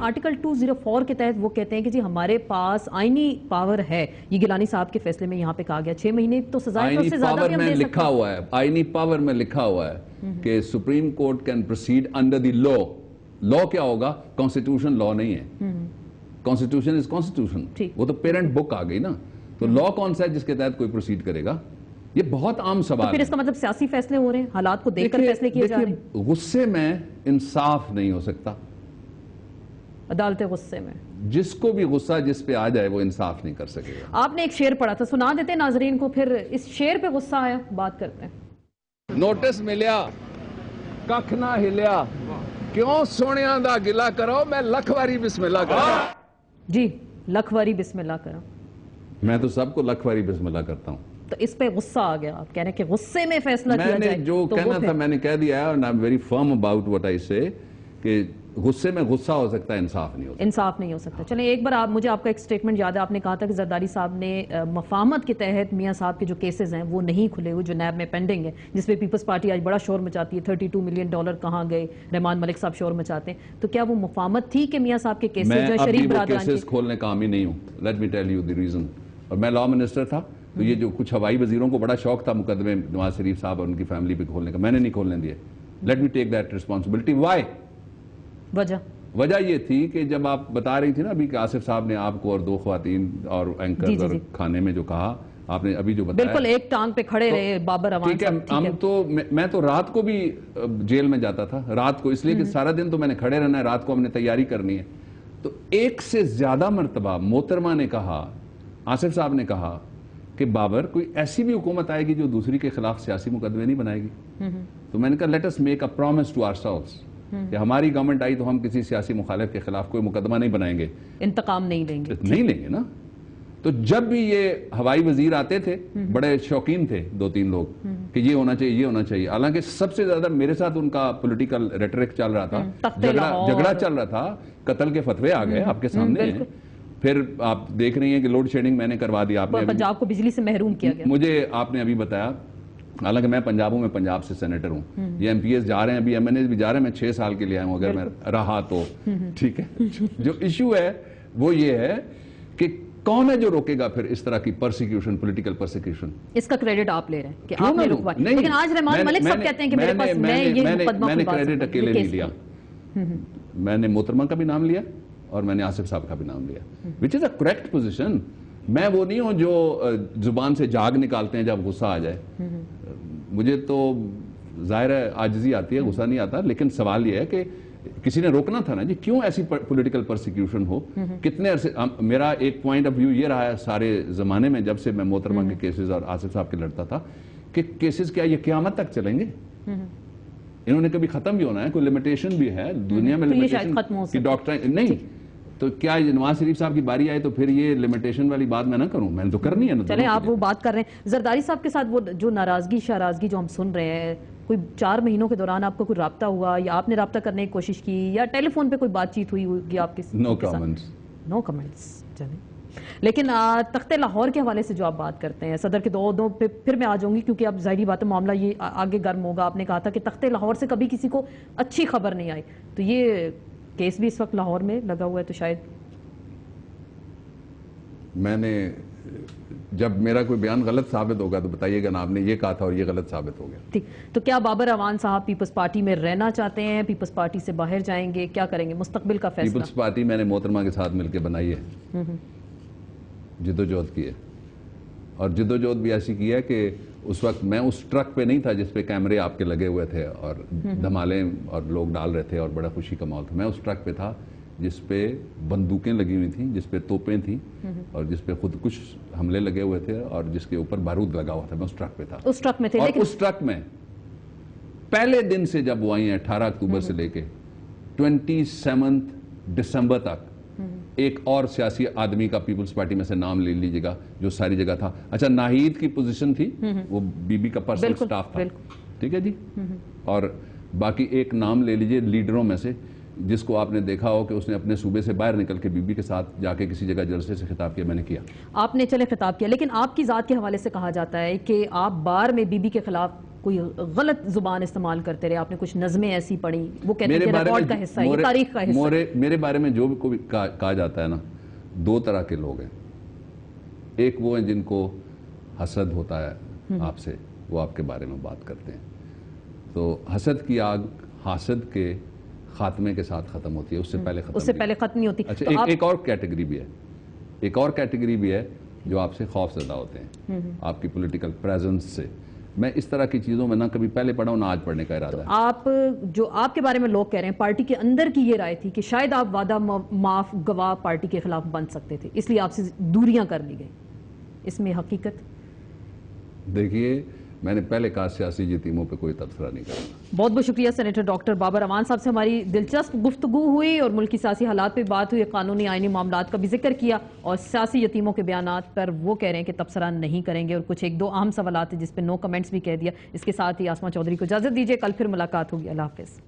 Article 204 کے تحت وہ کہتے ہیں کہ جی ہمارے پاس آئینی پاور ہے، یہ گیلانی صاحب کے فیصلے میں یہاں پہ کہا گیا 6 مہینے تو سزا ہے، تو اس سے زیادہ بھی ہم دے سکتے ہیں۔ آئینی پاور میں لکھا ہوا ہے کہ supreme court can proceed under the law. Law کیا ہوگا؟ کانسٹیٹیوشن لا نہیں ہے، کانسٹیٹیوشن از کانسٹیٹیوشن، وہ تو پیرنٹ بک آ گئی نا، تو لا کون سا ہے جس کے تحت کوئی پروسیڈ کرے گا؟ یہ بہت عام سوال ہے۔ پھر اس کا مطلب سیاسی فیصلے ہو رہے ہیں، حالات کو دیکھ کر فیصلے کیے جا رہے ہیں۔ غصے میں انصاف نہیں ہو سکتا، عدالت غصے میں جس کو بھی غصہ جس پہ آ جائے وہ انصاف نہیں کر سکے گا۔ آپ نے ایک شعر پڑھا تھا، سنا دیتے ہیں ناظرین کو، پھر اس شعر پہ غصہ آیا، بات کرتے ہیں۔ نوٹس ملیا ککھ نہ ہلیا، کیوں سونیاں دا گلا کرو، میں لکھ واری بسم اللہ کروں۔ جی لکھ واری بسم اللہ کرو، میں تو سب کو لکھ واری بسم اللہ کرتا ہوں۔ تو اس پہ غصہ آ گیا، آپ کہہ رہے ہیں کہ غصے میں فیصلہ کیا جائے۔ میں نے جو کہنا تھا میں نے کہہ دیا ہے، اور I'm very firm about what I say، کہ غصے میں غصہ ہو سکتا ہے، انصاف نہیں ہو سکتا۔ انصاف نہیں ہو سکتا۔ چلیں ایک بار مجھے آپ کا ایک سٹیٹمنٹ یاد ہے، آپ نے کہا تھا کہ زرداری صاحب نے مفاہمت کے تحت میاں صاحب کے جو کیسز ہیں وہ نہیں کھلے ہوئے، جو نیب میں پینڈنگ ہیں، جس پہ پیپلز پارٹی آج بڑا شور مچاتی ہے، $32 ملین کہاں گئے، رحمان ملک صاحب شور مچاتے ہیں، تو کیا وہ مفاہمت تھی کہ میاں صاحب کے کیسز جو شریف برادران میں ابھی وہ کیسز کھولنے کا عام ہی نہیں ہوں، let me tell you the reason۔ اور میں لا منسٹر تھا، تو یہ جو کچھ ہوائی وزیروں کو بڑا شوق تھا مقدمے نواز شریف صاحب اور ان کی فیملی پہ کھولنے کا، میں نے نہیں کھولنے دیا۔ Let me take that responsibility. Why? وجہ یہ تھی کہ جب آپ بتا رہی تھی نا ابھی کہ آصف صاحب نے آپ کو اور 2 خواتین اور اینکر اور کھانے میں جو کہا، آپ نے ابھی جو بتایا، بالکل ایک ٹانگ پہ کھڑے رہے بابر امان صاحب۔ ہم تو میں تو رات کو بھی جیل میں جاتا تھا، رات کو، اس لیے کہ سارا دن تو میں نے کھڑے رہنا ہے، رات کو ہم نے تیاری کرنی ہے۔ تو ایک سے زیادہ مرتبہ محترمہ نے کہا، آصف صاحب نے کہا کہ بابر کوئی ایسی بھی حکومت آئے گی جو دوسری کے خلاف سیاسی مقدمے نہیں بنائے گی۔ تو میں نے کہا let us make a promise to ourselves کہ ہماری گورنمنٹ آئی تو ہم کسی سیاسی مخالف کے خلاف کوئی مقدمہ نہیں بنائیں گے، انتقام نہیں لیں گے، نہیں لیں گے نا۔ تو جب بھی یہ ہوائی وزیر آتے تھے، بڑے شوقین تھے 2-3 لوگ کہ یہ ہونا چاہیے، یہ ہونا چاہیے، حالانکہ سب سے زیادہ میرے ساتھ ان کا پولیٹیکل ریٹرک چل رہا تھا، جھگڑا چل رہا تھا، قتل کے فتوے آ گئے آپ کے سامنے ہیں۔ پھر آپ دیکھ رہی ہیں کہ لوڈ شیڈنگ میں نے کروا دی، آپ نے پنجاب کو بجلی سے محروم کیا گیا۔ مجھے آپ نے ابھی بتایا، حالانکہ میں پنجاب ہوں، میں پنجاب سے سینیٹر ہوں، یہ ایم پی ایس جا رہے ہیں، ابھی ایم این ایس بھی جا رہے ہیں، میں 6 سال کے لیے آیا ہوں اگر میں رہا تو، ٹھیک ہے۔ جو ایشو ہے وہ یہ ہے کہ کون ہے جو روکے گا پھر اس طرح کی پرسیکیوشن، پولیٹیکل پرسیکیوشن؟ اس کا کریڈٹ آپ لے رہے ہیں کہ آپ نے رکوایا، لیکن آج رحمان ملک صاحب کہتے ہیں کہ میرے پاس میں یہ مقدمہ میں نے کریڈٹ اکیلے نہیں لیا، میں نے محترمہ کا بھی نام لیا اور میں نے آصف صاحب کا بھی نام لیا، which is a correct position۔ میں وہ نہیں ہوں جو زبان سے جاگ نکالتے ہیں جب غصہ آ جائے، مجھے تو ظاہر ہے عاجزی آتی ہے، غصہ نہیں آتا، لیکن سوال یہ ہے کہ کسی نے روکنا تھا نا جی، کیوں ایسی پولیٹیکل پرسیکیوشن ہو؟ کتنے عرصے، میرا ایک پوائنٹ آف ویو یہ رہا ہے سارے زمانے میں، جب سے میں محترمہ کے کیسز اور آصف صاحب کے لڑتا تھا، کہ کیسز کیا یہ قیامت تک چلیں گے؟ انہوں نے کبھی ختم بھی ہونا ہے، کوئی لمیٹیشن بھی ہے دنیا میں، لمیٹیشن کی ڈاکٹرائن نہیں، تو کیا نواز شریف صاحب کی باری آئے تو پھر یہ لمیٹیشن والی بات میں نہ کروں؟ میں نے تو کرنی ہے نا۔ چلیں آپ وہ بات کر رہے ہیں، زرداری صاحب کے ساتھ وہ جو ناراضگی شہرازگی جو ہم سن رہے ہیں، کوئی 4 مہینوں کے دوران آپ کو کوئی رابطہ ہوا یا آپ نے رابطہ کرنے کی کوشش کی یا ٹیلی فون پہ کوئی بات چیت ہوئی ہوگی آپ کے ساتھ؟ نو کمنٹس۔ چلیں لیکن تخت لاہور کے حوالے سے جو آپ بات کرتے ہیں، صدر کے دو پہ پھر میں آ جاؤں گی کیونکہ اب ظاہری بات ہے معاملہ یہ آگے گرم ہوگا۔ آپ نے کہا تھا کہ تخت لاہور سے کبھی کسی کو اچھی خبر نہیں آئی، تو یہ کیس بھی اس وقت لاہور میں لگا ہوا ہے، تو شاید میں نے جب میرا کوئی بیان غلط ثابت ہوگا تو بتائیے گا نا، آپ نے یہ کہا تھا اور یہ غلط ثابت ہو گیا۔ ٹھیک، تو کیا بابر اعوان صاحب پیپلز پارٹی میں رہنا چاہتے ہیں، پیپلز پارٹی سے باہر جائیں گے، کیا کریں گے مستقبل کا فیصلہ؟ پیپلز پارٹی میں نے محترمہ کے ساتھ مل کے بنائی ہے، جدوجہد کی ہے، اور جدوجہد بھی ایسی کی ہے کہ اس وقت میں اس ٹرک پہ نہیں تھا جس پہ کیمرے آپ کے لگے ہوئے تھے اور دھمالے اور لوگ ڈال رہے تھے اور بڑا خوشی کا ماحول تھا، میں اس ٹرک پہ تھا جس پہ بندوقیں لگی ہوئی تھیں، جس پہ توپیں تھیں اور جس پہ خود کچھ حملے لگے ہوئے تھے اور جس کے اوپر بارود لگا ہوا تھا، میں اس ٹرک پہ تھا۔ اس ٹرک میں تھے، اور اس ٹرک میں پہلے دن سے جب وہ آئی ہیں 18 اکتوبر سے لے کے 27 دسمبر تک ایک اور سیاسی آدمی کا پیپلز پارٹی میں سے نام لے لیجیے گا جو ساری جگہ تھا۔ اچھا، ناہید کی پوزیشن تھی، وہ بی بی کا پرسنل سٹاف تھا، ٹھیک ہے جی، اور باقی ایک نام لے لیجئے لیڈروں میں سے جس کو آپ نے دیکھا ہو کہ اس نے اپنے صوبے سے باہر نکل کے بی بی کے ساتھ جا کے کسی جگہ جلسے سے خطاب کیا، میں نے کیا۔ آپ نے چلے خطاب کیا، لیکن آپ کی ذات کے حوالے سے کہا جاتا ہے کہ آپ بار میں بی بی کے خلاف کوئی غلط زبان استعمال کرتے رہے، آپ نے کچھ نظمیں ایسی پڑھی، وہ کہتے ہیں کہ ریکارڈ کا حصہ ہے، یہ تاریخ کا حصہ ہے. میرے بارے میں جو بھی کوئی کہا جاتا ہے نا، دو طرح کے لوگ ہیں. ایک وہ ہیں جن کو حسد ہوتا ہے آپ سے، وہ آپ کے بارے میں بات کرتے ہیں. تو حسد کی آگ حاسد کے خاتمے کے ساتھ ختم ہوتی ہے، اس سے پہلے ختم نہیں ہوتی. اچھا، ایک اور کیٹیگری بھی ہے جو آپ سے خوف زدہ ہوتے ہیں، آپ کی پولیٹیکل پریزنس سے. میں اس طرح کی چیزوں میں نہ کبھی پہلے پڑھا ہوں نہ آج پڑھنے کا ارادہ ہے. آپ جو آپ کے بارے میں لوگ کہہ رہے ہیں، پارٹی کے اندر کی یہ رائے تھی کہ شاید آپ وعدہ معاف گواہ پارٹی کے خلاف بن سکتے تھے، اس لیے آپ سے دوریاں کر لی گئی، اس میں حقیقت؟ دیکھیے، میں نے پہلے کہا سیاسی یتیموں پہ کوئی تبصرہ نہیں کرنا. بہت بہت شکریہ سینیٹر ڈاکٹر بابر امان صاحب سے ہماری دلچسپ گفتگو ہوئی اور ملکی سیاسی حالات پہ بات ہوئی، قانونی آئینی معاملات کا بھی ذکر کیا اور سیاسی یتیموں کے بیانات پر وہ کہہ رہے ہیں کہ تبصرہ نہیں کریں گے، اور کچھ ایک دو اہم سوالات ہیں جس پہ نو کمنٹس بھی کہہ دیا. اس کے ساتھ ہی آسماں چودھری کو اجازت دیجیے، کل پھر ملاقات ہوگی. اللہ حافظ.